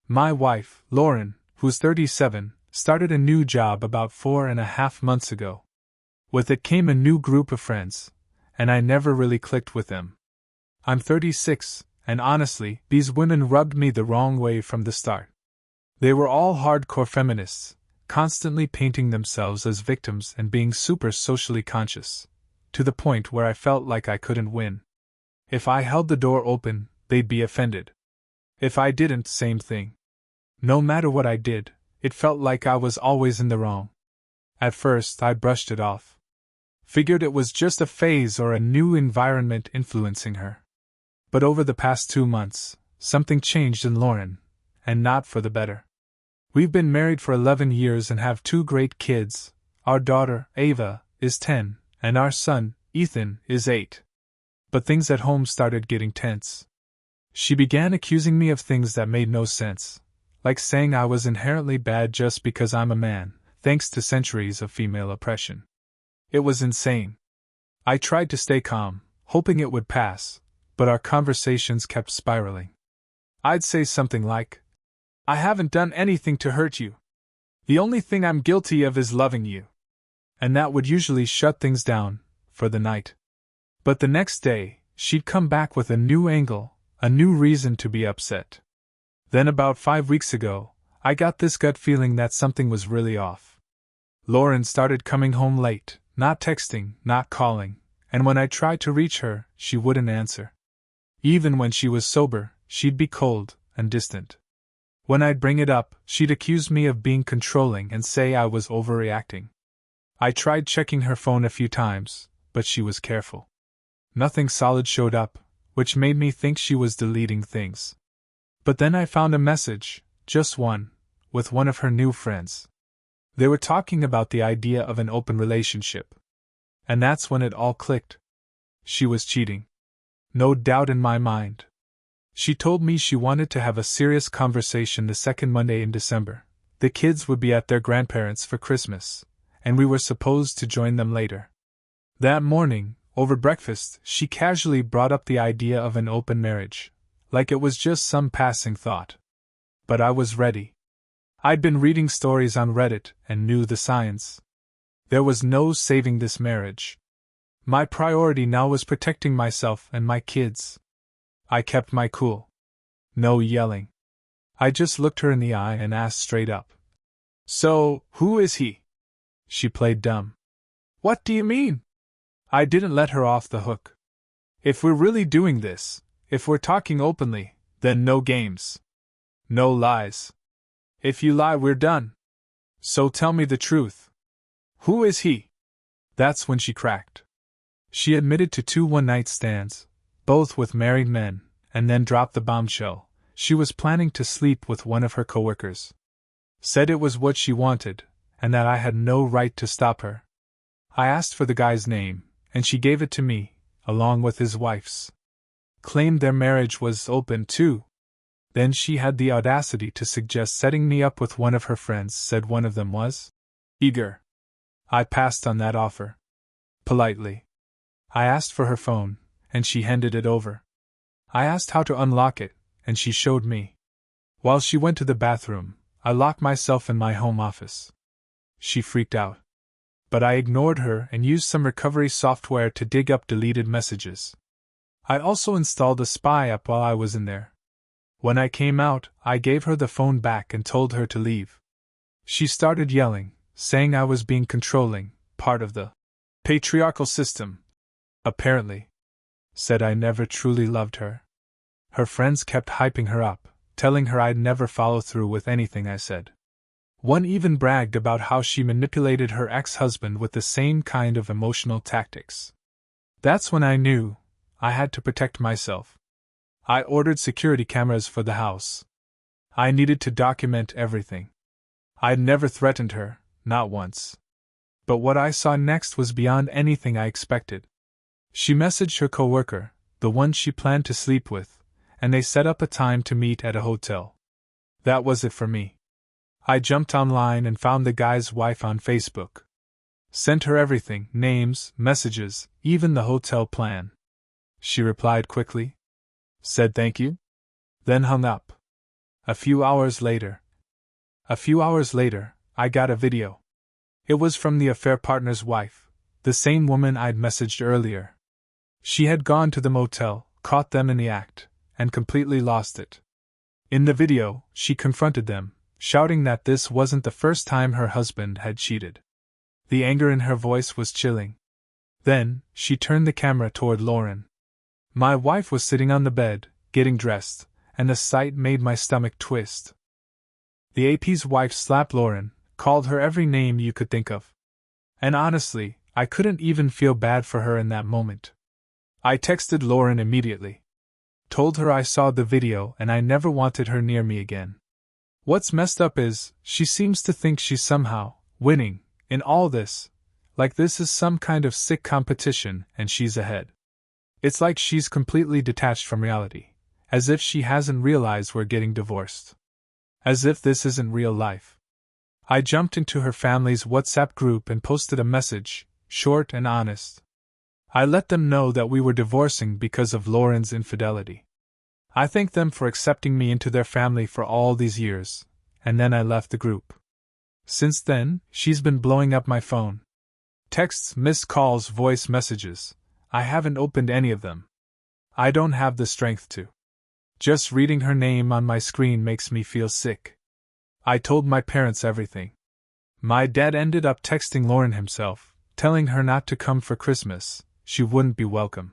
My wife, Lauren, who's 37, started a new job about 4.5 months ago. With it came a new group of friends, and I never really clicked with them. I'm 36, and honestly, these women rubbed me the wrong way from the start. They were all hardcore feminists, constantly painting themselves as victims and being super socially conscious, to the point where I felt like I couldn't win. If I held the door open, they'd be offended. If I didn't, same thing. No matter what I did, it felt like I was always in the wrong. At first, I brushed it off. Figured it was just a phase or a new environment influencing her. But over the past 2 months, something changed in Lauren, and not for the better. We've been married for 11 years and have 2 great kids. Our daughter, Ava, is 10, and our son, Ethan, is 8. But things at home started getting tense. She began accusing me of things that made no sense, like saying I was inherently bad just because I'm a man, thanks to centuries of female oppression. It was insane. I tried to stay calm, hoping it would pass, but our conversations kept spiraling. I'd say something like, "I haven't done anything to hurt you. The only thing I'm guilty of is loving you." And that would usually shut things down, for the night. But the next day, she'd come back with a new angle, a new reason to be upset. Then about 5 weeks ago, I got this gut feeling that something was really off. Lauren started coming home late, not texting, not calling, and when I tried to reach her, she wouldn't answer. Even when she was sober, she'd be cold and distant. When I'd bring it up, she'd accuse me of being controlling and say I was overreacting. I tried checking her phone a few times, but she was careful. Nothing solid showed up, which made me think she was deleting things. But then I found a message, just one, with one of her new friends. They were talking about the idea of an open relationship. And that's when it all clicked. She was cheating. No doubt in my mind. She told me she wanted to have a serious conversation the second Monday in December. The kids would be at their grandparents' for Christmas, and we were supposed to join them later. That morning, over breakfast, she casually brought up the idea of an open marriage, like it was just some passing thought. But I was ready. I'd been reading stories on Reddit and knew the signs. There was no saving this marriage. My priority now was protecting myself and my kids. I kept my cool. No yelling. I just looked her in the eye and asked straight up. "So, who is he?" She played dumb. "What do you mean?" I didn't let her off the hook. "If we're really doing this, if we're talking openly, then no games. No lies. If you lie, we're done. So tell me the truth. Who is he?" That's when she cracked. She admitted to 2 one-night stands, both with married men, and then dropped the bombshell. She was planning to sleep with one of her coworkers. Said it was what she wanted, and that I had no right to stop her. I asked for the guy's name, and she gave it to me, along with his wife's. Claimed their marriage was open too. Then she had the audacity to suggest setting me up with one of her friends, said one of them was eager. I passed on that offer. Politely. I asked for her phone, and she handed it over. I asked how to unlock it, and she showed me. While she went to the bathroom, I locked myself in my home office. She freaked out. But I ignored her and used some recovery software to dig up deleted messages. I also installed a spy app while I was in there. When I came out, I gave her the phone back and told her to leave. She started yelling, saying I was being controlling, part of the patriarchal system. Apparently. Said I never truly loved her. Her friends kept hyping her up, telling her I'd never follow through with anything I said. One even bragged about how she manipulated her ex-husband with the same kind of emotional tactics. That's when I knew I had to protect myself. I ordered security cameras for the house. I needed to document everything. I'd never threatened her, not once. But what I saw next was beyond anything I expected. She messaged her coworker, the one she planned to sleep with, and they set up a time to meet at a hotel. That was it for me. I jumped online and found the guy's wife on Facebook. Sent her everything, names, messages, even the hotel plan. She replied quickly. Said thank you. Then hung up. A few hours later, I got a video. It was from the affair partner's wife, the same woman I'd messaged earlier. She had gone to the motel, caught them in the act, and completely lost it. In the video, she confronted them, shouting that this wasn't the first time her husband had cheated. The anger in her voice was chilling. Then, she turned the camera toward Lauren. My wife was sitting on the bed, getting dressed, and the sight made my stomach twist. The AP's wife slapped Lauren, called her every name you could think of. And honestly, I couldn't even feel bad for her in that moment. I texted Lauren immediately. Told her I saw the video and I never wanted her near me again. What's messed up is, she seems to think she's somehow winning in all this, like this is some kind of sick competition and she's ahead. It's like she's completely detached from reality, as if she hasn't realized we're getting divorced. As if this isn't real life. I jumped into her family's WhatsApp group and posted a message, short and honest. I let them know that we were divorcing because of Lauren's infidelity. I thanked them for accepting me into their family for all these years, and then I left the group. Since then, she's been blowing up my phone. Texts, missed calls, voice messages. I haven't opened any of them. I don't have the strength to. Just reading her name on my screen makes me feel sick. I told my parents everything. My dad ended up texting Lauren himself, telling her not to come for Christmas, she wouldn't be welcome.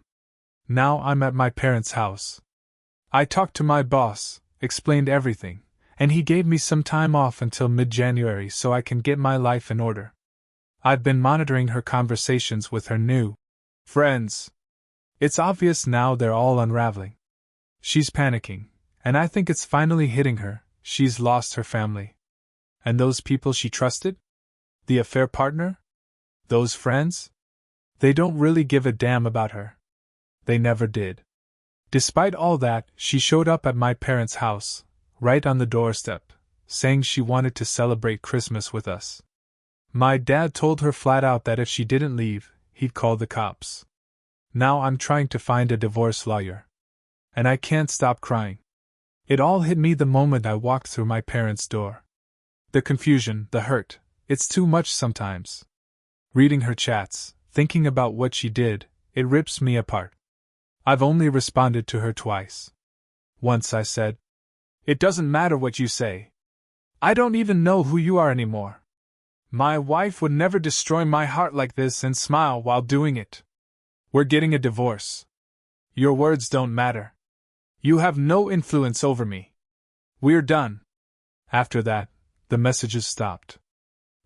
Now I'm at my parents' house. I talked to my boss, explained everything, and he gave me some time off until mid-January so I can get my life in order. I've been monitoring her conversations with her new friends. It's obvious now they're all unraveling. She's panicking, and I think it's finally hitting her. She's lost her family. And those people she trusted? The affair partner? Those friends? They don't really give a damn about her. They never did. Despite all that, she showed up at my parents' house, right on the doorstep, saying she wanted to celebrate Christmas with us. My dad told her flat out that if she didn't leave, he'd call the cops. Now I'm trying to find a divorce lawyer. And I can't stop crying. It all hit me the moment I walked through my parents' door. The confusion, the hurt, it's too much sometimes. Reading her chats, thinking about what she did, it rips me apart. I've only responded to her twice. Once I said, "It doesn't matter what you say. I don't even know who you are anymore. My wife would never destroy my heart like this and smile while doing it. We're getting a divorce. Your words don't matter. You have no influence over me. We're done." After that, the messages stopped.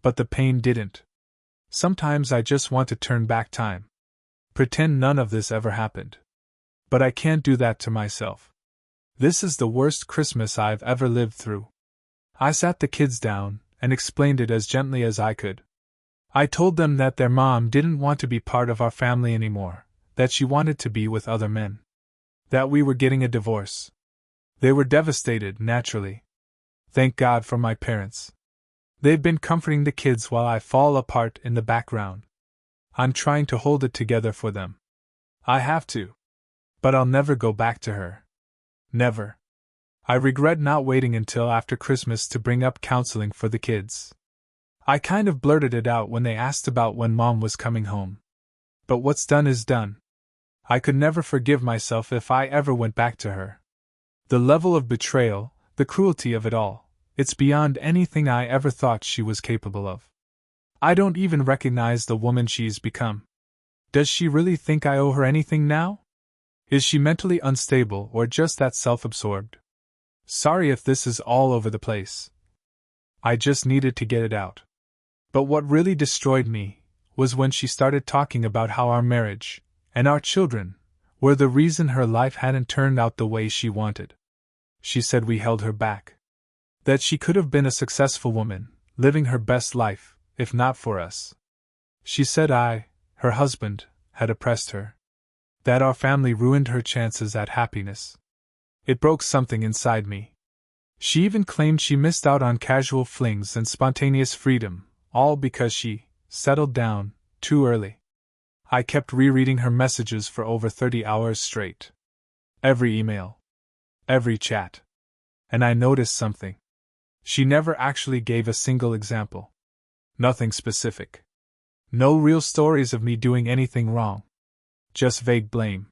But the pain didn't. Sometimes I just want to turn back time. Pretend none of this ever happened. But I can't do that to myself. This is the worst Christmas I've ever lived through. I sat the kids down and explained it as gently as I could. I told them that their mom didn't want to be part of our family anymore, that she wanted to be with other men. That we were getting a divorce. They were devastated, naturally. Thank God for my parents. They've been comforting the kids while I fall apart in the background. I'm trying to hold it together for them. I have to. But I'll never go back to her. Never. I regret not waiting until after Christmas to bring up counseling for the kids. I kind of blurted it out when they asked about when Mom was coming home. But what's done is done. I could never forgive myself if I ever went back to her. The level of betrayal, the cruelty of it all, it's beyond anything I ever thought she was capable of. I don't even recognize the woman she's become. Does she really think I owe her anything now? Is she mentally unstable or just that self-absorbed? Sorry if this is all over the place. I just needed to get it out. But what really destroyed me was when she started talking about how our marriage and our children were the reason her life hadn't turned out the way she wanted. She said we held her back. That she could have been a successful woman, living her best life, if not for us. She said I, her husband, had oppressed her. That our family ruined her chances at happiness. It broke something inside me. She even claimed she missed out on casual flings and spontaneous freedom, all because she settled down too early. I kept rereading her messages for over 30 hours straight. Every email. Every chat. And I noticed something. She never actually gave a single example. Nothing specific. No real stories of me doing anything wrong. Just vague blame.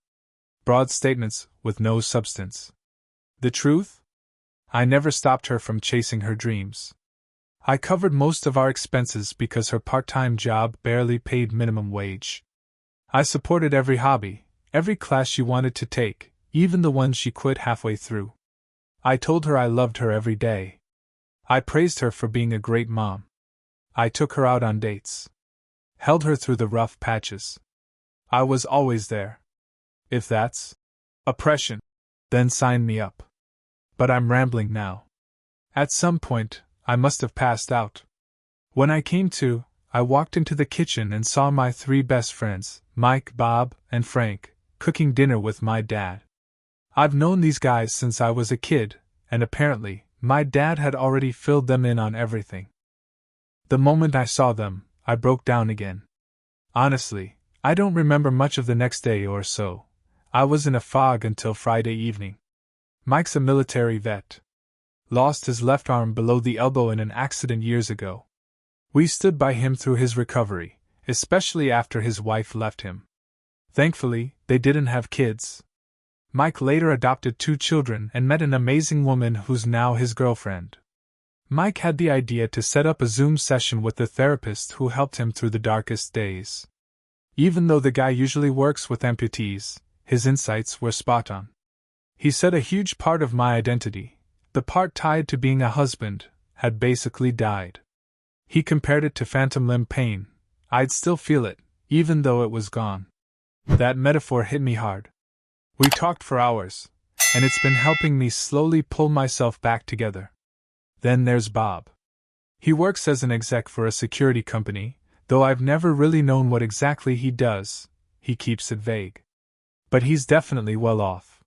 Broad statements with no substance. The truth? I never stopped her from chasing her dreams. I covered most of our expenses because her part-time job barely paid minimum wage. I supported every hobby, every class she wanted to take, even the ones she quit halfway through. I told her I loved her every day. I praised her for being a great mom. I took her out on dates. Held her through the rough patches. I was always there. If that's oppression, then sign me up. But I'm rambling now. At some point, I must have passed out. When I came to, I walked into the kitchen and saw my 3 best friends, Mike, Bob, and Frank, cooking dinner with my dad. I've known these guys since I was a kid, and apparently, my dad had already filled them in on everything. The moment I saw them, I broke down again. Honestly, I don't remember much of the next day or so. I was in a fog until Friday evening. Mike's a military vet. Lost his left arm below the elbow in an accident years ago. We stood by him through his recovery, especially after his wife left him. Thankfully, they didn't have kids. Mike later adopted 2 children and met an amazing woman who's now his girlfriend. Mike had the idea to set up a Zoom session with the therapist who helped him through the darkest days. Even though the guy usually works with amputees, his insights were spot on. He said a huge part of my identity, the part tied to being a husband, had basically died. He compared it to phantom limb pain. I'd still feel it, even though it was gone. That metaphor hit me hard. We talked for hours, and it's been helping me slowly pull myself back together. Then there's Bob. He works as an exec for a security company, though I've never really known what exactly he does. He keeps it vague. But he's definitely well off.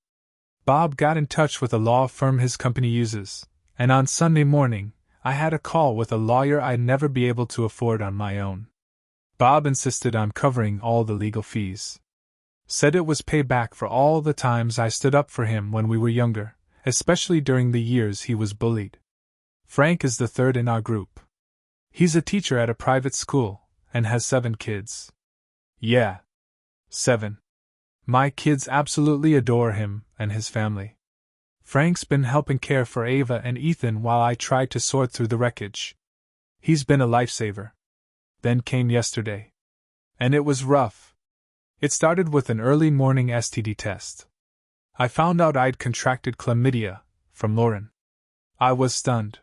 Bob got in touch with a law firm his company uses, and on Sunday morning, I had a call with a lawyer I'd never be able to afford on my own. Bob insisted on covering all the legal fees. Said it was payback for all the times I stood up for him when we were younger, especially during the years he was bullied. Frank is the third in our group. He's a teacher at a private school, and has 7 kids. Yeah. 7. My kids absolutely adore him and his family. Frank's been helping care for Ava and Ethan while I tried to sort through the wreckage. He's been a lifesaver. Then came yesterday. And it was rough. It started with an early morning STD test. I found out I'd contracted chlamydia, from Lauren. I was stunned.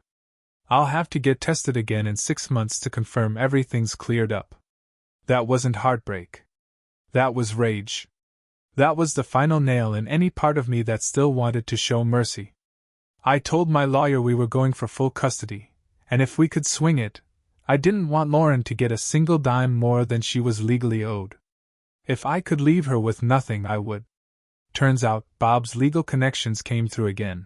I'll have to get tested again in 6 months to confirm everything's cleared up. That wasn't heartbreak. That was rage. That was the final nail in any part of me that still wanted to show mercy. I told my lawyer we were going for full custody, and if we could swing it, I didn't want Lauren to get a single dime more than she was legally owed. If I could leave her with nothing, I would. Turns out, Bob's legal connections came through again.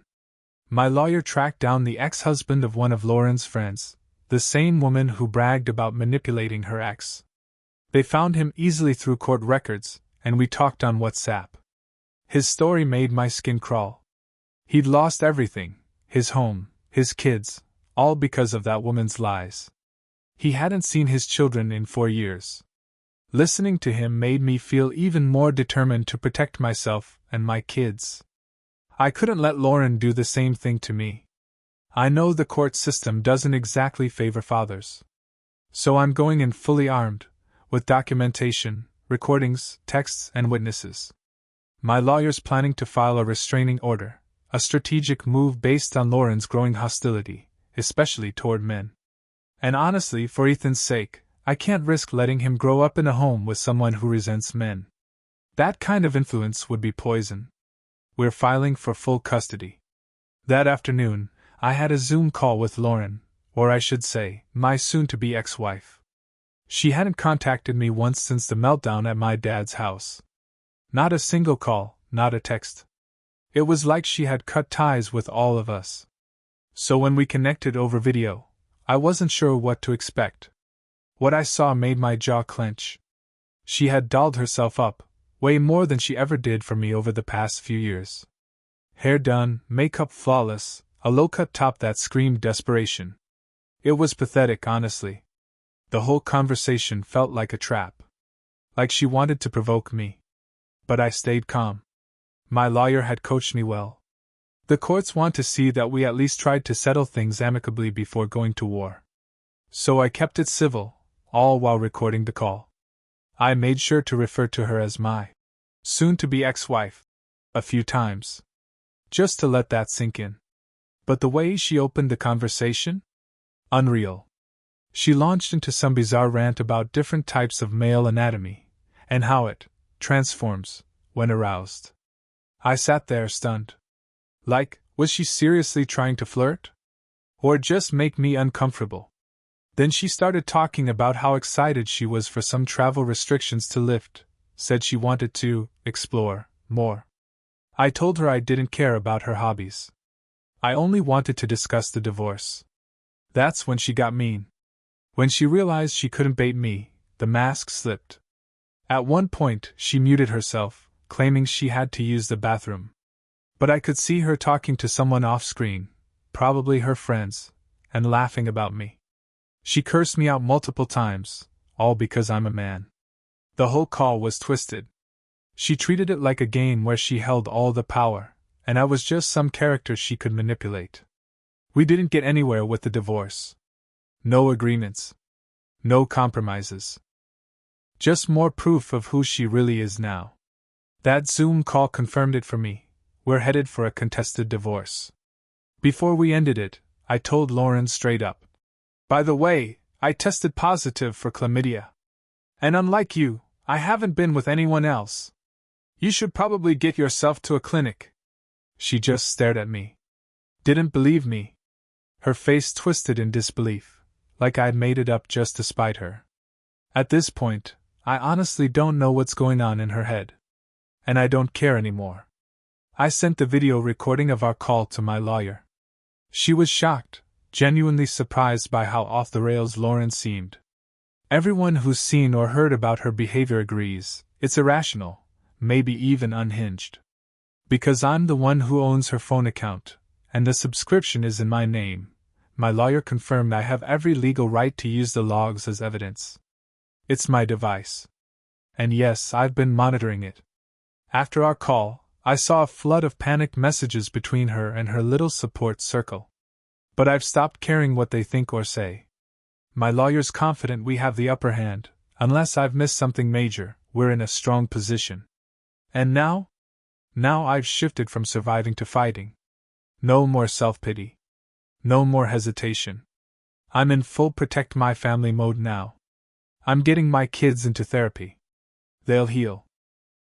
My lawyer tracked down the ex-husband of one of Lauren's friends, the same woman who bragged about manipulating her ex. They found him easily through court records, and we talked on WhatsApp. His story made my skin crawl. He'd lost everything, his home, his kids, all because of that woman's lies. He hadn't seen his children in 4 years. Listening to him made me feel even more determined to protect myself and my kids. I couldn't let Lauren do the same thing to me. I know the court system doesn't exactly favor fathers. So I'm going in fully armed, with documentation, recordings, texts, and witnesses. My lawyer's planning to file a restraining order, a strategic move based on Lauren's growing hostility, especially toward men. And honestly, for Ethan's sake, I can't risk letting him grow up in a home with someone who resents men. That kind of influence would be poison. We're filing for full custody. That afternoon, I had a Zoom call with Lauren, or I should say, my soon-to-be ex-wife. She hadn't contacted me once since the meltdown at my dad's house. Not a single call, not a text. It was like she had cut ties with all of us. So when we connected over video, I wasn't sure what to expect. What I saw made my jaw clench. She had dolled herself up, way more than she ever did for me over the past few years. Hair done, makeup flawless, a low-cut top that screamed desperation. It was pathetic, honestly. The whole conversation felt like a trap. Like she wanted to provoke me. But I stayed calm. My lawyer had coached me well. The courts want to see that we at least tried to settle things amicably before going to war. So I kept it civil, all while recording the call. I made sure to refer to her as my soon-to-be ex-wife a few times. Just to let that sink in. But the way she opened the conversation? Unreal. She launched into some bizarre rant about different types of male anatomy, and how it transforms when aroused. I sat there stunned. Like, was she seriously trying to flirt? Or just make me uncomfortable? Then she started talking about how excited she was for some travel restrictions to lift, said she wanted to explore more. I told her I didn't care about her hobbies. I only wanted to discuss the divorce. That's when she got mean. When she realized she couldn't bait me, the mask slipped. At one point, she muted herself, claiming she had to use the bathroom. But I could see her talking to someone off-screen, probably her friends, and laughing about me. She cursed me out multiple times, all because I'm a man. The whole call was twisted. She treated it like a game where she held all the power, and I was just some character she could manipulate. We didn't get anywhere with the divorce. No agreements. No compromises. Just more proof of who she really is now. That Zoom call confirmed it for me. We're headed for a contested divorce. Before we ended it, I told Lauren straight up. By the way, I tested positive for chlamydia. And unlike you, I haven't been with anyone else. You should probably get yourself to a clinic. She just stared at me. Didn't believe me. Her face twisted in disbelief, like I'd made it up just to spite her. At this point, I honestly don't know what's going on in her head. And I don't care anymore. I sent the video recording of our call to my lawyer. She was shocked, genuinely surprised by how off the rails Lauren seemed. Everyone who's seen or heard about her behavior agrees, it's irrational, maybe even unhinged. Because I'm the one who owns her phone account, and the subscription is in my name, my lawyer confirmed I have every legal right to use the logs as evidence. It's my device. And yes, I've been monitoring it. After our call, I saw a flood of panicked messages between her and her little support circle. But I've stopped caring what they think or say. My lawyer's confident we have the upper hand. Unless I've missed something major, we're in a strong position. And now? Now I've shifted from surviving to fighting. No more self-pity. No more hesitation. I'm in full protect my family mode now. I'm getting my kids into therapy. They'll heal.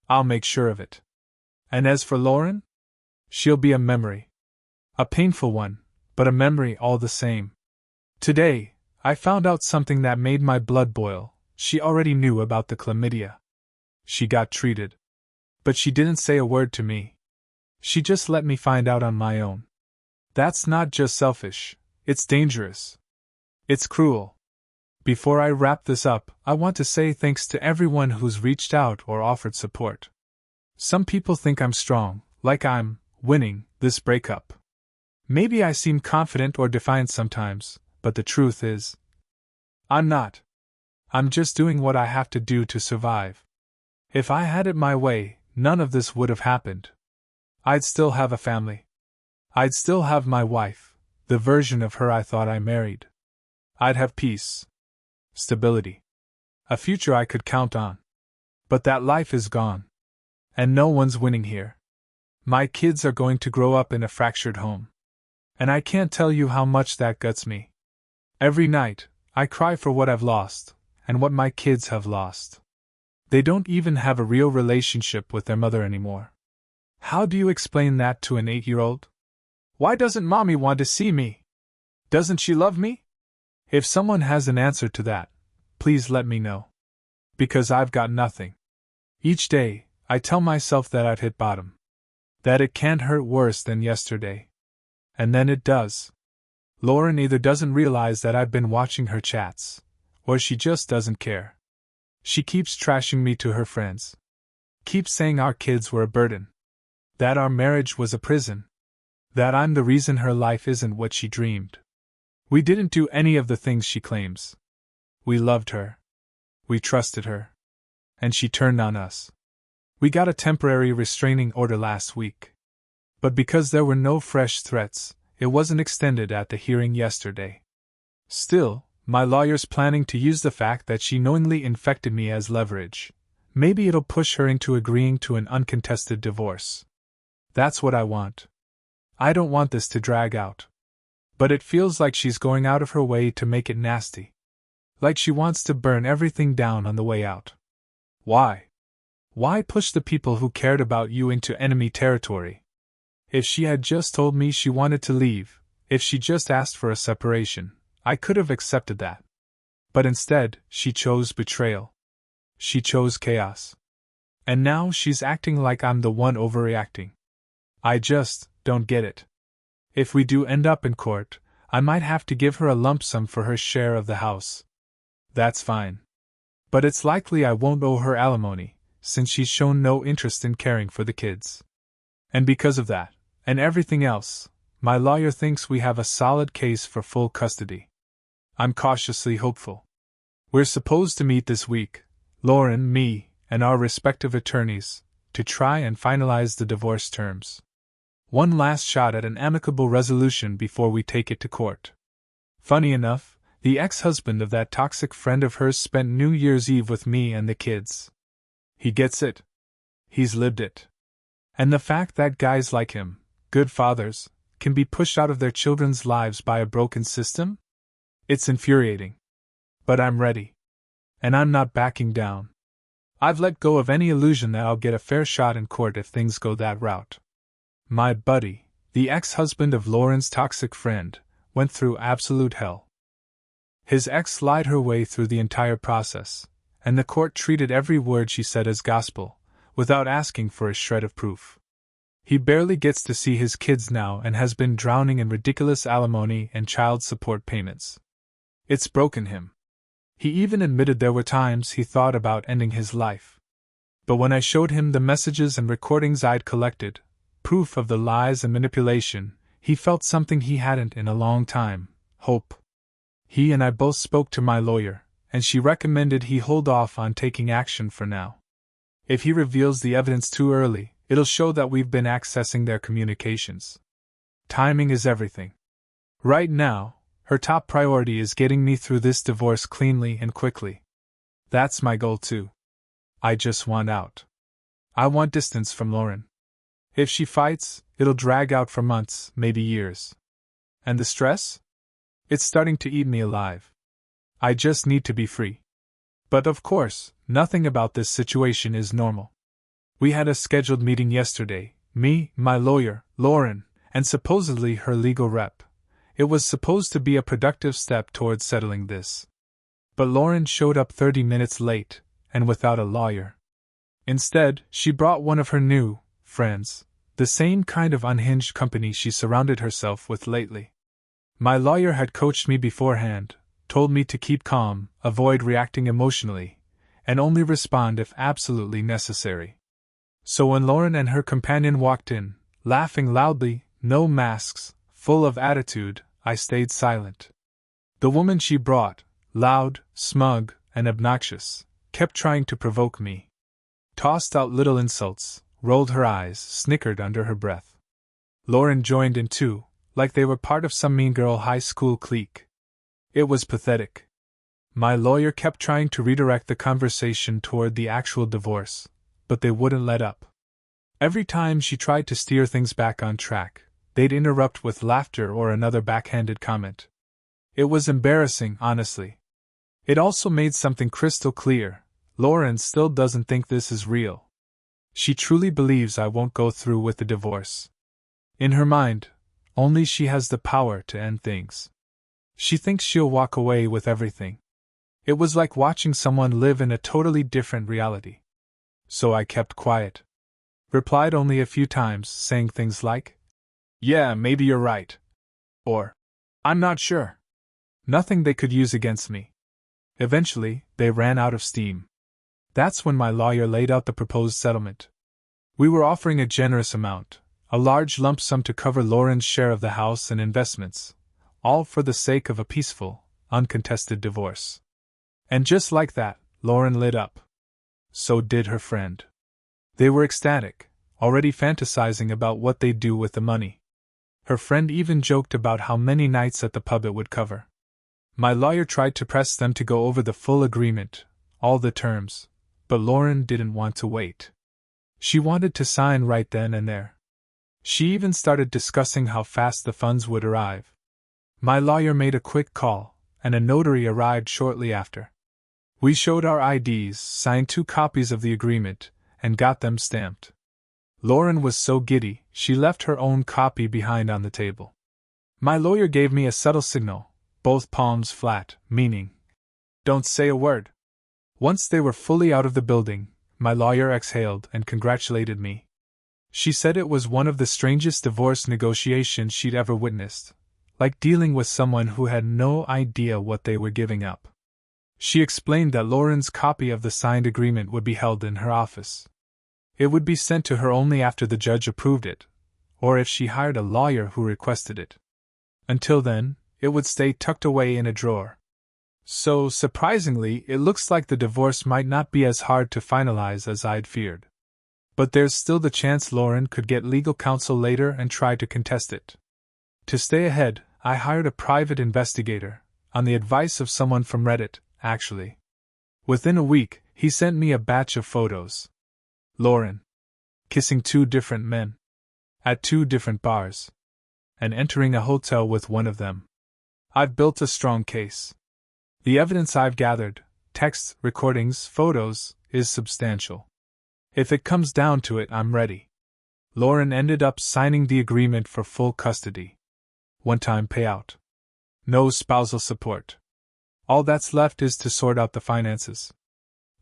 I'll make sure of it. And as for Lauren? She'll be a memory. A painful one, but a memory all the same. Today, I found out something that made my blood boil. She already knew about the chlamydia. She got treated. But she didn't say a word to me. She just let me find out on my own. That's not just selfish, it's dangerous. It's cruel. Before I wrap this up, I want to say thanks to everyone who's reached out or offered support. Some people think I'm strong, like I'm winning this breakup. Maybe I seem confident or defiant sometimes, but the truth is, I'm not. I'm just doing what I have to do to survive. If I had it my way, none of this would have happened. I'd still have a family. I'd still have my wife, the version of her I thought I married. I'd have peace. Stability. A future I could count on. But that life is gone. And no one's winning here. My kids are going to grow up in a fractured home. And I can't tell you how much that guts me. Every night, I cry for what I've lost, and what my kids have lost. They don't even have a real relationship with their mother anymore. How do you explain that to an 8-year-old? Why doesn't mommy want to see me? Doesn't she love me? If someone has an answer to that, please let me know. Because I've got nothing. Each day, I tell myself that I've hit bottom. That it can't hurt worse than yesterday. And then it does. Lauren either doesn't realize that I've been watching her chats, or she just doesn't care. She keeps trashing me to her friends. Keeps saying our kids were a burden. That our marriage was a prison. That I'm the reason her life isn't what she dreamed. We didn't do any of the things she claims. We loved her. We trusted her. And she turned on us. We got a temporary restraining order last week. But because there were no fresh threats, it wasn't extended at the hearing yesterday. Still, my lawyer's planning to use the fact that she knowingly infected me as leverage. Maybe it'll push her into agreeing to an uncontested divorce. That's what I want. I don't want this to drag out. But it feels like she's going out of her way to make it nasty. Like she wants to burn everything down on the way out. Why? Why push the people who cared about you into enemy territory? If she had just told me she wanted to leave, if she just asked for a separation, I could have accepted that. But instead, she chose betrayal. She chose chaos. And now she's acting like I'm the one overreacting. I just don't get it. If we do end up in court, I might have to give her a lump sum for her share of the house. That's fine. But it's likely I won't owe her alimony, since she's shown no interest in caring for the kids. And because of that, and everything else, my lawyer thinks we have a solid case for full custody. I'm cautiously hopeful. We're supposed to meet this week, Lauren, me, and our respective attorneys, to try and finalize the divorce terms. One last shot at an amicable resolution before we take it to court. Funny enough, the ex-husband of that toxic friend of hers spent New Year's Eve with me and the kids. He gets it. He's lived it. And the fact that guys like him, good fathers, can be pushed out of their children's lives by a broken system? It's infuriating. But I'm ready. And I'm not backing down. I've let go of any illusion that I'll get a fair shot in court if things go that route. My buddy, the ex-husband of Lauren's toxic friend, went through absolute hell. His ex lied her way through the entire process, and the court treated every word she said as gospel, without asking for a shred of proof. He barely gets to see his kids now and has been drowning in ridiculous alimony and child support payments. It's broken him. He even admitted there were times he thought about ending his life. But when I showed him the messages and recordings I'd collected, proof of the lies and manipulation, he felt something he hadn't in a long time: hope. He and I both spoke to my lawyer, and she recommended he hold off on taking action for now. If he reveals the evidence too early, it'll show that we've been accessing their communications. Timing is everything. Right now, her top priority is getting me through this divorce cleanly and quickly. That's my goal too. I just want out. I want distance from Lauren. If she fights, it'll drag out for months, maybe years. And the stress? It's starting to eat me alive. I just need to be free. But of course, nothing about this situation is normal. We had a scheduled meeting yesterday, me, my lawyer, Lauren, and supposedly her legal rep. It was supposed to be a productive step towards settling this. But Lauren showed up 30 minutes late, and without a lawyer. Instead, she brought one of her new friends, the same kind of unhinged company she surrounded herself with lately. My lawyer had coached me beforehand, told me to keep calm, avoid reacting emotionally, and only respond if absolutely necessary. So when Lauren and her companion walked in, laughing loudly, no masks, full of attitude, I stayed silent. The woman she brought, loud, smug, and obnoxious, kept trying to provoke me. Tossed out little insults, rolled her eyes, snickered under her breath. Lauren joined in too, like they were part of some mean girl high school clique. It was pathetic. My lawyer kept trying to redirect the conversation toward the actual divorce, but they wouldn't let up. Every time she tried to steer things back on track, they'd interrupt with laughter or another backhanded comment. It was embarrassing, honestly. It also made something crystal clear: Lauren still doesn't think this is real. She truly believes I won't go through with the divorce. In her mind, only she has the power to end things. She thinks she'll walk away with everything. It was like watching someone live in a totally different reality. So I kept quiet. Replied only a few times, saying things like, "Yeah, maybe you're right." Or, "I'm not sure." Nothing they could use against me. Eventually, they ran out of steam. That's when my lawyer laid out the proposed settlement. We were offering a generous amount, A large lump sum to cover Lauren's share of the house and investments, all for the sake of a peaceful, uncontested divorce. And just like that, Lauren lit up. So did her friend. They were ecstatic, already fantasizing about what they'd do with the money. Her friend even joked about how many nights at the pub it would cover. My lawyer tried to press them to go over the full agreement, all the terms, but Lauren didn't want to wait. She wanted to sign right then and there. She even started discussing how fast the funds would arrive. My lawyer made a quick call, and a notary arrived shortly after. We showed our IDs, signed 2 copies of the agreement, and got them stamped. Lauren was so giddy, she left her own copy behind on the table. My lawyer gave me a subtle signal, both palms flat, meaning, "Don't say a word." Once they were fully out of the building, my lawyer exhaled and congratulated me. She said it was one of the strangest divorce negotiations she'd ever witnessed, like dealing with someone who had no idea what they were giving up. She explained that Lauren's copy of the signed agreement would be held in her office. It would be sent to her only after the judge approved it, or if she hired a lawyer who requested it. Until then, it would stay tucked away in a drawer. So, surprisingly, it looks like the divorce might not be as hard to finalize as I'd feared. But there's still the chance Lauren could get legal counsel later and try to contest it. To stay ahead, I hired a private investigator, on the advice of someone from Reddit, actually. Within a week, he sent me a batch of photos. Lauren kissing 2 different men at 2 different bars, and entering a hotel with one of them. I've built a strong case. The evidence I've gathered, texts, recordings, photos, is substantial. If it comes down to it, I'm ready. Lauren ended up signing the agreement for full custody. One-time payout. No spousal support. All that's left is to sort out the finances.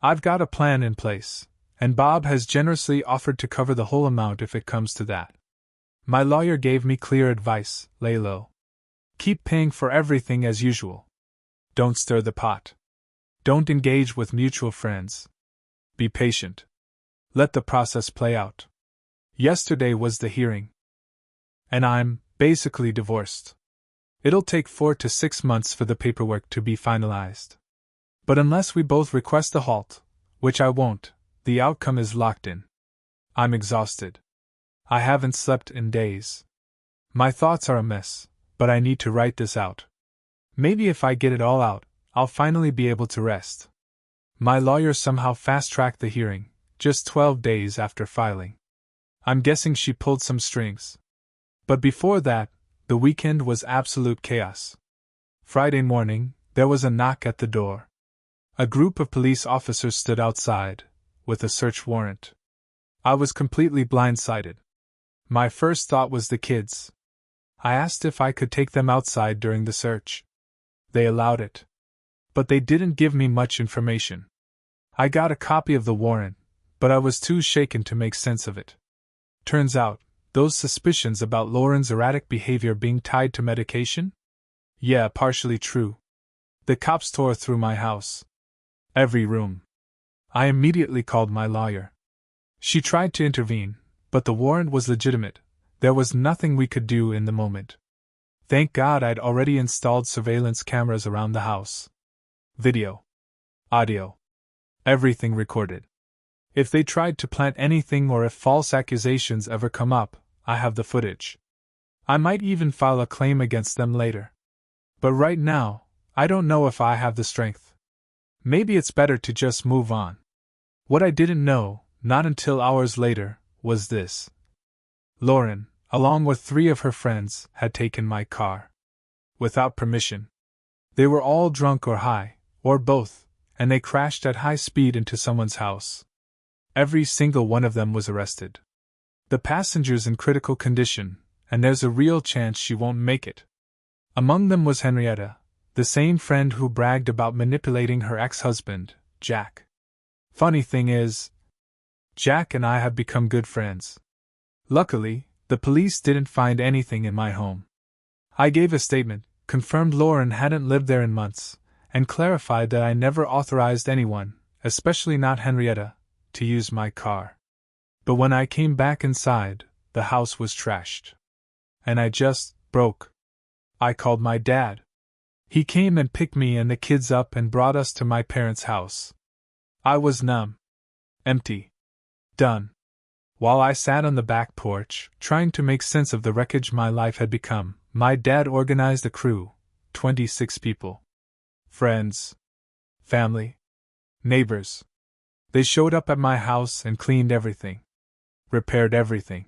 I've got a plan in place, and Bob has generously offered to cover the whole amount if it comes to that. My lawyer gave me clear advice: lay low. Keep paying for everything as usual. Don't stir the pot. Don't engage with mutual friends. Be patient. Let the process play out. Yesterday was the hearing. And I'm basically divorced. It'll take 4 to 6 months for the paperwork to be finalized. But unless we both request a halt, which I won't, the outcome is locked in. I'm exhausted. I haven't slept in days. My thoughts are a mess, but I need to write this out. Maybe if I get it all out, I'll finally be able to rest. My lawyer somehow fast-tracked the hearing, just 12 days after filing. I'm guessing she pulled some strings. But before that, the weekend was absolute chaos. Friday morning, there was a knock at the door. A group of police officers stood outside, with a search warrant. I was completely blindsided. My first thought was the kids. I asked if I could take them outside during the search. They allowed it. But they didn't give me much information. I got a copy of the warrant, but I was too shaken to make sense of it. Turns out, those suspicions about Lauren's erratic behavior being tied to medication? Yeah, partially true. The cops tore through my house. Every room. I immediately called my lawyer. She tried to intervene, but the warrant was legitimate. There was nothing we could do in the moment. Thank God I'd already installed surveillance cameras around the house. Video. Audio. Everything recorded. If they tried to plant anything or if false accusations ever come up, I have the footage. I might even file a claim against them later. But right now, I don't know if I have the strength. Maybe it's better to just move on. What I didn't know, not until hours later, was this. Lauren, along with 3 of her friends, had taken my car. Without permission. They were all drunk or high, or both, and they crashed at high speed into someone's house. Every single one of them was arrested. The passenger's in critical condition, and there's a real chance she won't make it. Among them was Henrietta, the same friend who bragged about manipulating her ex-husband, Jack. Funny thing is, Jack and I have become good friends. Luckily, the police didn't find anything in my home. I gave a statement, confirmed Lauren hadn't lived there in months, and clarified that I never authorized anyone, especially not Henrietta, to use my car. But when I came back inside, the house was trashed. And I just broke. I called my dad. He came and picked me and the kids up and brought us to my parents' house. I was numb. Empty. Done. While I sat on the back porch, trying to make sense of the wreckage my life had become, my dad organized a crew, 26 people. Friends. Family. Neighbors. They showed up at my house and cleaned everything. Repaired everything.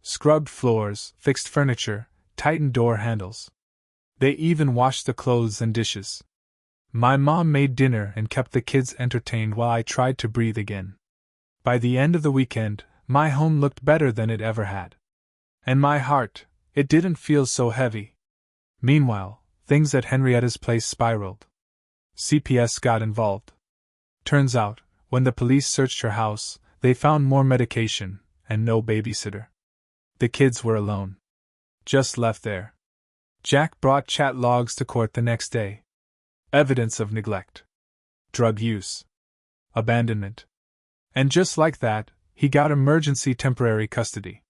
Scrubbed floors, fixed furniture, tightened door handles. They even washed the clothes and dishes. My mom made dinner and kept the kids entertained while I tried to breathe again. By the end of the weekend, my home looked better than it ever had. And my heart, it didn't feel so heavy. Meanwhile, things at Henrietta's place spiraled. CPS got involved. Turns out, when the police searched her house, they found more medication and no babysitter. The kids were alone. Just left there. Jack brought chat logs to court the next day. Evidence of neglect. Drug use. Abandonment. And just like that, he got emergency temporary custody.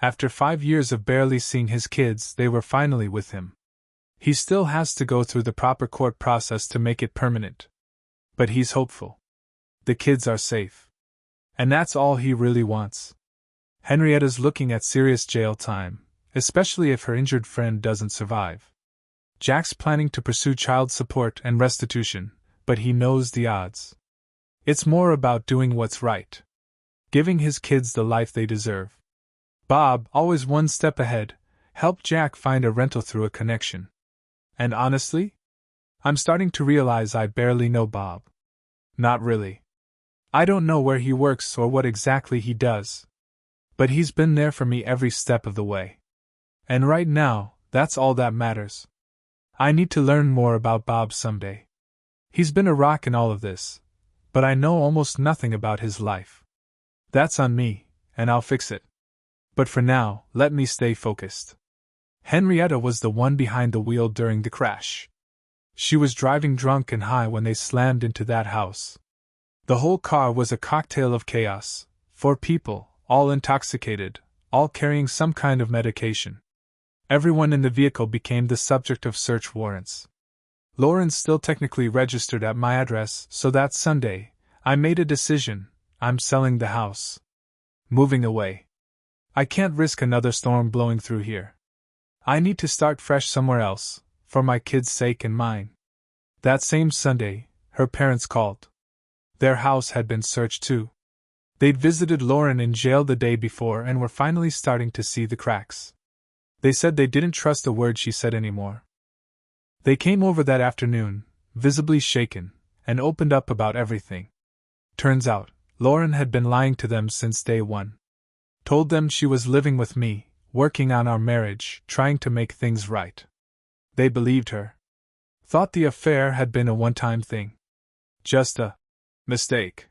After 5 years of barely seeing his kids, they were finally with him. He still has to go through the proper court process to make it permanent. But he's hopeful. The kids are safe. And that's all he really wants. Henrietta's looking at serious jail time, especially if her injured friend doesn't survive. Jack's planning to pursue child support and restitution, but he knows the odds. It's more about doing what's right. Giving his kids the life they deserve. Bob, always one step ahead, helped Jack find a rental through a connection. And honestly, I'm starting to realize I barely know Bob. Not really. I don't know where he works or what exactly he does. But he's been there for me every step of the way. And right now, that's all that matters. I need to learn more about Bob someday. He's been a rock in all of this, but I know almost nothing about his life. That's on me, and I'll fix it. But for now, let me stay focused. Henrietta was the one behind the wheel during the crash. She was driving drunk and high when they slammed into that house. The whole car was a cocktail of chaos, 4 people, all intoxicated, all carrying some kind of medication. Everyone in the vehicle became the subject of search warrants. Lauren's still technically registered at my address, so that Sunday, I made a decision. I'm selling the house. Moving away. I can't risk another storm blowing through here. I need to start fresh somewhere else, for my kids' sake and mine. That same Sunday, her parents called. Their house had been searched too. They'd visited Lauren in jail the day before and were finally starting to see the cracks. They said they didn't trust a word she said anymore. They came over that afternoon, visibly shaken, and opened up about everything. Turns out, Lauren had been lying to them since day one. Told them she was living with me, working on our marriage, trying to make things right. They believed her. Thought the affair had been a one-time thing. Just a mistake.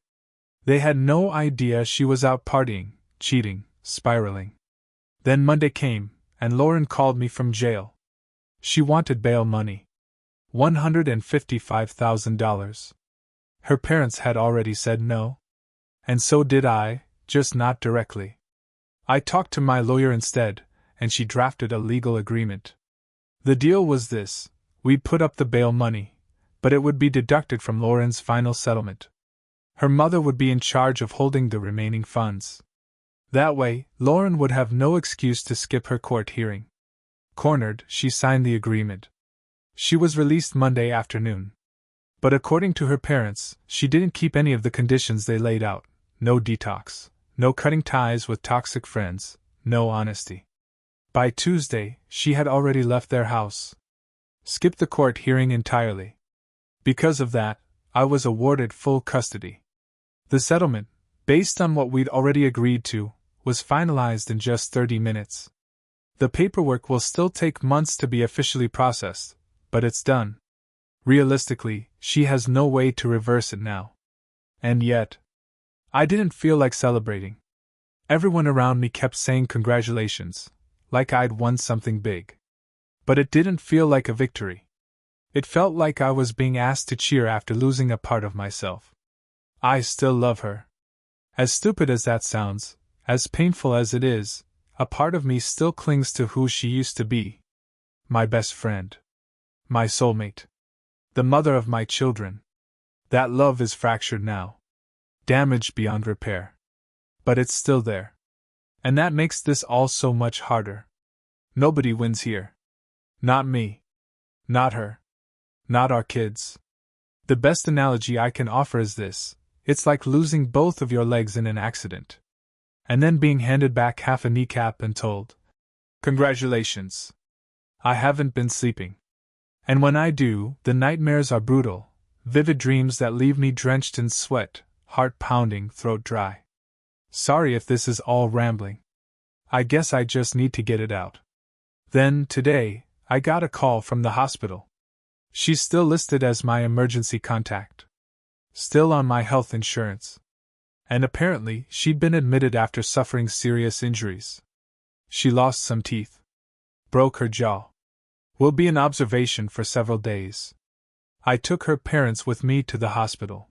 They had no idea she was out partying, cheating, spiraling. Then Monday came, and Lauren called me from jail. She wanted bail money. $155,000. Her parents had already said no. And so did I, just not directly. I talked to my lawyer instead, and she drafted a legal agreement. The deal was this: we'd put up the bail money, but it would be deducted from Lauren's final settlement. Her mother would be in charge of holding the remaining funds. That way, Lauren would have no excuse to skip her court hearing. Cornered, she signed the agreement. She was released Monday afternoon. But according to her parents, she didn't keep any of the conditions they laid out. No detox, no cutting ties with toxic friends, no honesty. By Tuesday, she had already left their house. Skipped the court hearing entirely. Because of that, I was awarded full custody. The settlement, based on what we'd already agreed to, was finalized in just 30 minutes. The paperwork will still take months to be officially processed, but it's done. Realistically, she has no way to reverse it now. And yet, I didn't feel like celebrating. Everyone around me kept saying congratulations, like I'd won something big. But it didn't feel like a victory. It felt like I was being asked to cheer after losing a part of myself. I still love her. As stupid as that sounds, as painful as it is, a part of me still clings to who she used to be. My best friend. My soulmate. The mother of my children. That love is fractured now. Damaged beyond repair. But it's still there. And that makes this all so much harder. Nobody wins here. Not me. Not her. Not our kids. The best analogy I can offer is this: it's like losing both of your legs in an accident. And then being handed back half a kneecap and told, "Congratulations. I haven't been sleeping. And when I do, the nightmares are brutal, vivid dreams that leave me drenched in sweat, heart pounding, throat dry." Sorry if this is all rambling. I guess I just need to get it out. Then, today, I got a call from the hospital. She's still listed as my emergency contact. Still on my health insurance. And apparently, she'd been admitted after suffering serious injuries. She lost some teeth. Broke her jaw. Will be in observation for several days. I took her parents with me to the hospital.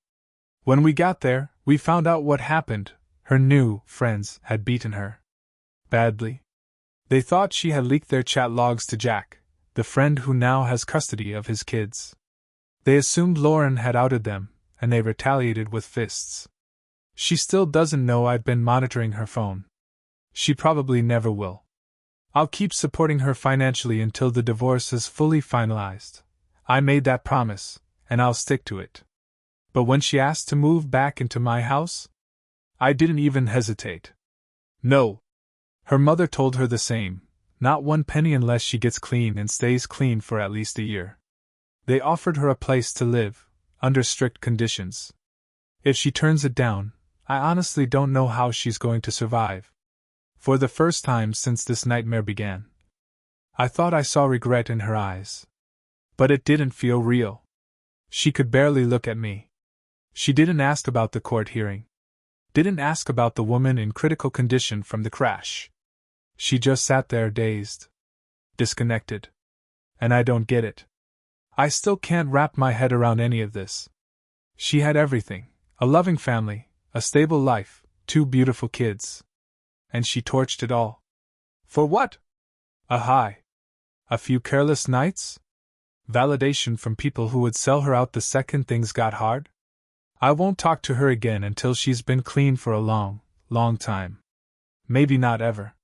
When we got there, we found out what happened. Her new friends had beaten her. Badly. They thought she had leaked their chat logs to Jack, the friend who now has custody of his kids. They assumed Lauren had outed them, and they retaliated with fists. She still doesn't know I've been monitoring her phone. She probably never will. I'll keep supporting her financially until the divorce is fully finalized. I made that promise, and I'll stick to it. But when she asked to move back into my house, I didn't even hesitate. No. Her mother told her the same, not one penny unless she gets clean and stays clean for at least a year. They offered her a place to live, under strict conditions. If she turns it down, I honestly don't know how she's going to survive. For the first time since this nightmare began, I thought I saw regret in her eyes. But it didn't feel real. She could barely look at me. She didn't ask about the court hearing. Didn't ask about the woman in critical condition from the crash. She just sat there dazed. Disconnected. And I don't get it. I still can't wrap my head around any of this. She had everything: a loving family, a stable life, 2 beautiful kids. And she torched it all. For what? A high. A few careless nights? Validation from people who would sell her out the second things got hard? I won't talk to her again until she's been clean for a long, long time. Maybe not ever.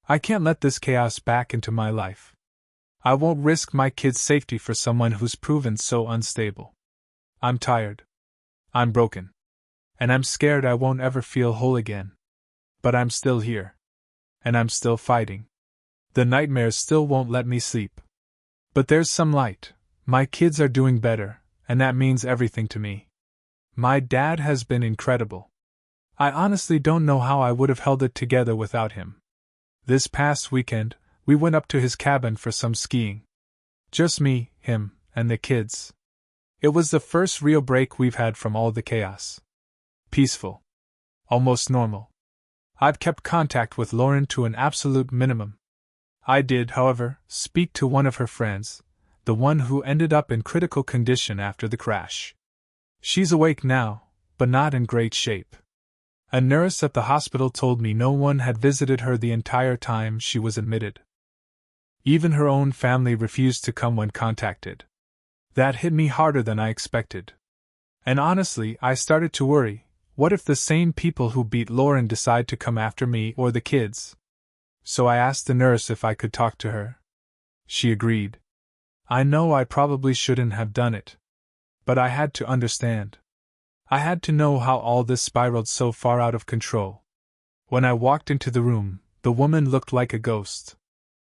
I can't let this chaos back into my life. I won't risk my kids' safety for someone who's proven so unstable. I'm tired. I'm broken. And I'm scared I won't ever feel whole again. But I'm still here. And I'm still fighting. The nightmares still won't let me sleep. But there's some light. My kids are doing better, and that means everything to me. My dad has been incredible. I honestly don't know how I would have held it together without him. This past weekend, we went up to his cabin for some skiing. Just me, him, and the kids. It was the first real break we've had from all the chaos. Peaceful. Almost normal. I've kept contact with Lauren to an absolute minimum. I did, however, speak to one of her friends, the one who ended up in critical condition after the crash. She's awake now, but not in great shape. A nurse at the hospital told me no one had visited her the entire time she was admitted. Even her own family refused to come when contacted. That hit me harder than I expected. And honestly, I started to worry. What if the same people who beat Lauren decide to come after me or the kids? So I asked the nurse if I could talk to her. She agreed. I know I probably shouldn't have done it. But I had to understand. I had to know how all this spiraled so far out of control. When I walked into the room, the woman looked like a ghost.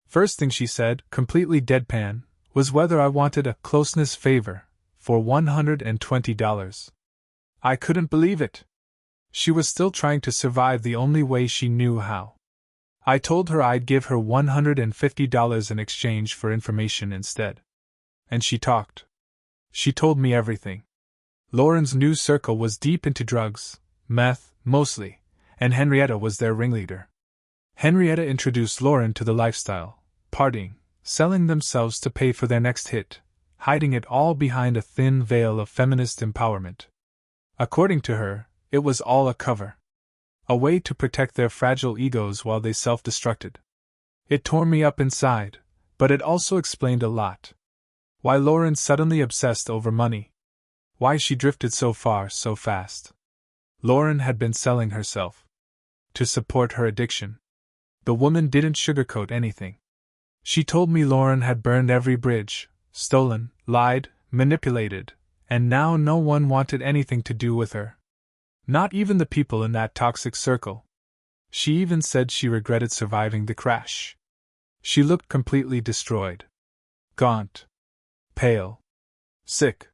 First thing she said, completely deadpan, was whether I wanted a closeness favor for $120. I couldn't believe it. She was still trying to survive the only way she knew how. I told her I'd give her $150 in exchange for information instead. And she talked. She told me everything. Lauren's new circle was deep into drugs, meth, mostly, and Henrietta was their ringleader. Henrietta introduced Lauren to the lifestyle, partying, selling themselves to pay for their next hit, hiding it all behind a thin veil of feminist empowerment. According to her, it was all a cover. A way to protect their fragile egos while they self-destructed. It tore me up inside, but it also explained a lot. Why Lauren suddenly obsessed over money. Why she drifted so far so fast. Lauren had been selling herself to support her addiction. The woman didn't sugarcoat anything. She told me Lauren had burned every bridge, stolen, lied, manipulated, and now no one wanted anything to do with her. Not even the people in that toxic circle. She even said she regretted surviving the crash. She looked completely destroyed. Gaunt. Pale. Sick.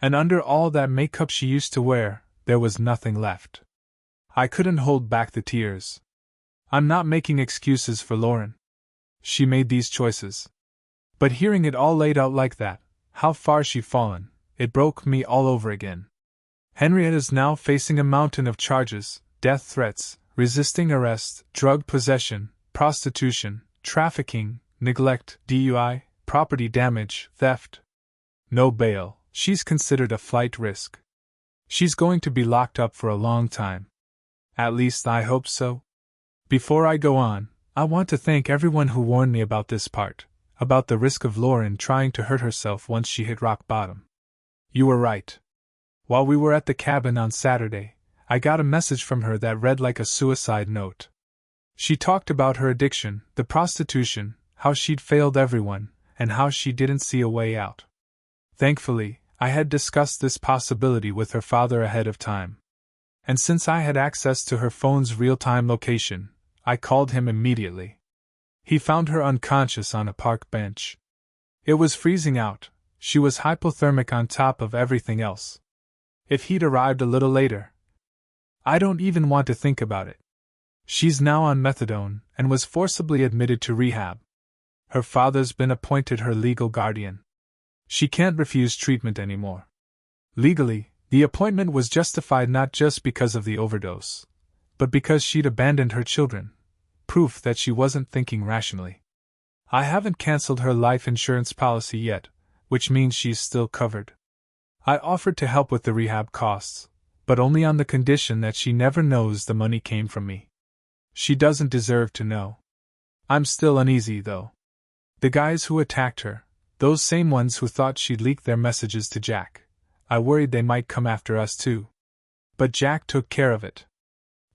And under all that makeup she used to wear, there was nothing left. I couldn't hold back the tears. I'm not making excuses for Lauren. She made these choices. But hearing it all laid out like that, how far she'd fallen, it broke me all over again. Henrietta's now facing a mountain of charges, death threats, resisting arrest, drug possession, prostitution, trafficking, neglect, DUI, property damage, theft. No bail, she's considered a flight risk. She's going to be locked up for a long time. At least I hope so. Before I go on, I want to thank everyone who warned me about this part, about the risk of Lauren trying to hurt herself once she hit rock bottom. You were right. While we were at the cabin on Saturday, I got a message from her that read like a suicide note. She talked about her addiction, the prostitution, how she'd failed everyone, and how she didn't see a way out. Thankfully, I had discussed this possibility with her father ahead of time. And since I had access to her phone's real-time location, I called him immediately. He found her unconscious on a park bench. It was freezing out, she was hypothermic on top of everything else. If he'd arrived a little later. I don't even want to think about it. She's now on methadone and was forcibly admitted to rehab. Her father's been appointed her legal guardian. She can't refuse treatment anymore. Legally, the appointment was justified not just because of the overdose, but because she'd abandoned her children, proof that she wasn't thinking rationally. I haven't cancelled her life insurance policy yet, which means she's still covered. I offered to help with the rehab costs, but only on the condition that she never knows the money came from me. She doesn't deserve to know. I'm still uneasy, though. The guys who attacked her, those same ones who thought she'd leaked their messages to Jack, I worried they might come after us too. But Jack took care of it.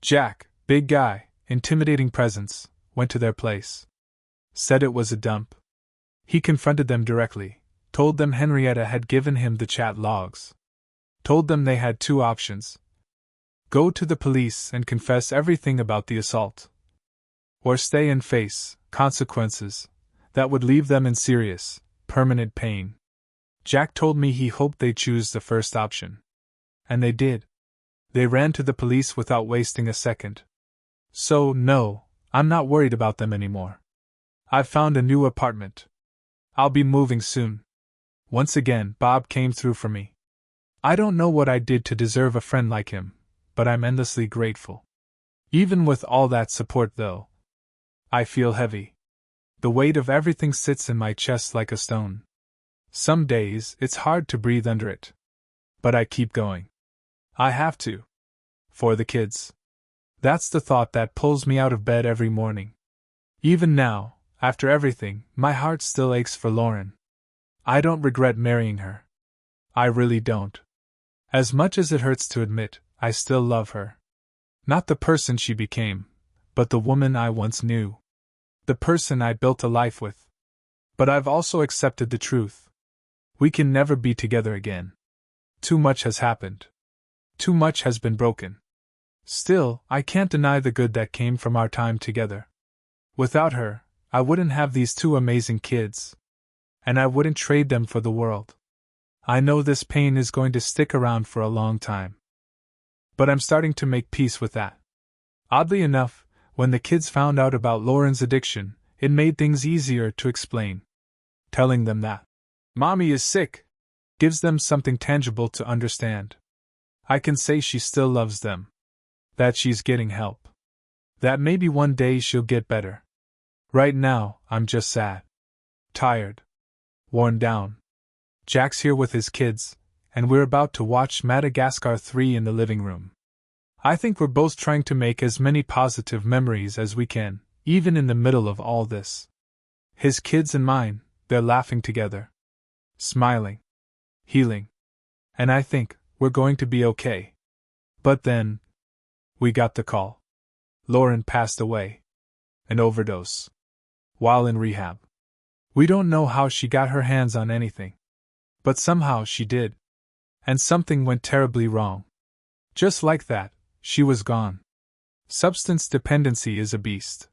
Jack, big guy, intimidating presence, went to their place. Said it was a dump. He confronted them directly, told them Henrietta had given him the chat logs. Told them they had two options. Go to the police and confess everything about the assault. Or stay and face consequences that would leave them in serious, permanent pain. Jack told me he hoped they'd choose the first option. And they did. They ran to the police without wasting a second. So, no, I'm not worried about them anymore. I've found a new apartment. I'll be moving soon. Once again, Bob came through for me. I don't know what I did to deserve a friend like him, but I'm endlessly grateful. Even with all that support, though, I feel heavy. The weight of everything sits in my chest like a stone. Some days, it's hard to breathe under it. But I keep going. I have to. For the kids. That's the thought that pulls me out of bed every morning. Even now, after everything, my heart still aches for Lauren. I don't regret marrying her. I really don't. As much as it hurts to admit, I still love her. Not the person she became, but the woman I once knew. The person I built a life with. But I've also accepted the truth. We can never be together again. Too much has happened. Too much has been broken. Still, I can't deny the good that came from our time together. Without her, I wouldn't have these two amazing kids. And I wouldn't trade them for the world. I know this pain is going to stick around for a long time. But I'm starting to make peace with that. Oddly enough, when the kids found out about Lauren's addiction, it made things easier to explain. Telling them that Mommy is sick gives them something tangible to understand. I can say she still loves them. That she's getting help. That maybe one day she'll get better. Right now, I'm just sad. Tired. Worn down. Jack's here with his kids, and we're about to watch Madagascar 3 in the living room. I think we're both trying to make as many positive memories as we can, even in the middle of all this. His kids and mine, they're laughing together. Smiling. Healing. And I think we're going to be okay. But then, we got the call. Lauren passed away. An overdose. While in rehab. We don't know how she got her hands on anything. But somehow she did. And something went terribly wrong. Just like that, she was gone. Substance dependency is a beast.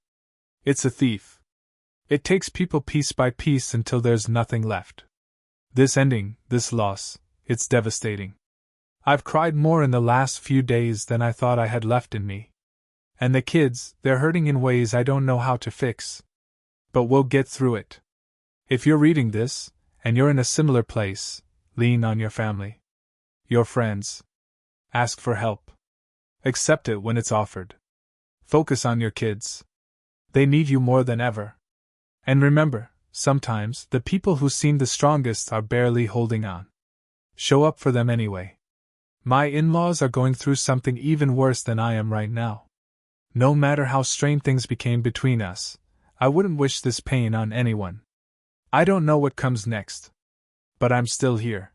It's a thief. It takes people piece by piece until there's nothing left. This ending, this loss, it's devastating. I've cried more in the last few days than I thought I had left in me. And the kids, they're hurting in ways I don't know how to fix. But we'll get through it. If you're reading this, and you're in a similar place, lean on your family. Your friends. Ask for help. Accept it when it's offered. Focus on your kids. They need you more than ever. And remember, sometimes the people who seem the strongest are barely holding on. Show up for them anyway. My in-laws are going through something even worse than I am right now. No matter how strained things became between us, I wouldn't wish this pain on anyone. I don't know what comes next. But I'm still here.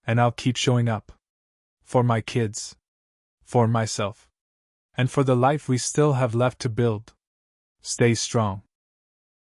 And I'll keep showing up. For my kids. For myself. And for the life we still have left to build. Stay strong.